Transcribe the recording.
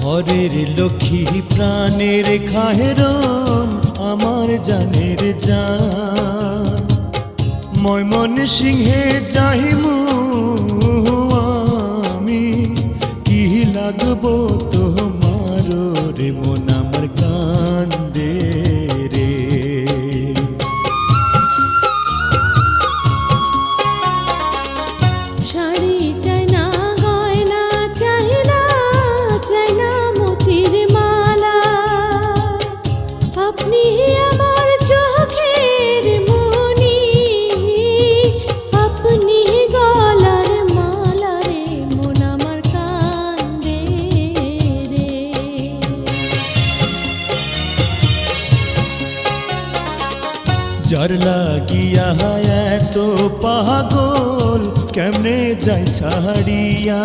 ঘরের লক্ষ্মী প্রাণের খাহেরন আমার জানের জান ময়মনসিংহে যাইমু আমি কি লাগবো তোমার রে মন আমার কান্দে রে শাড়ি চাই না গয়না চাই না মতির মালা আপনি আমার চোখের মনি আপনি গলার মালা রে মন আমার কান্দে রে যার লাগিয়া এত পাগল কেমনে যাই ছাড়িয়া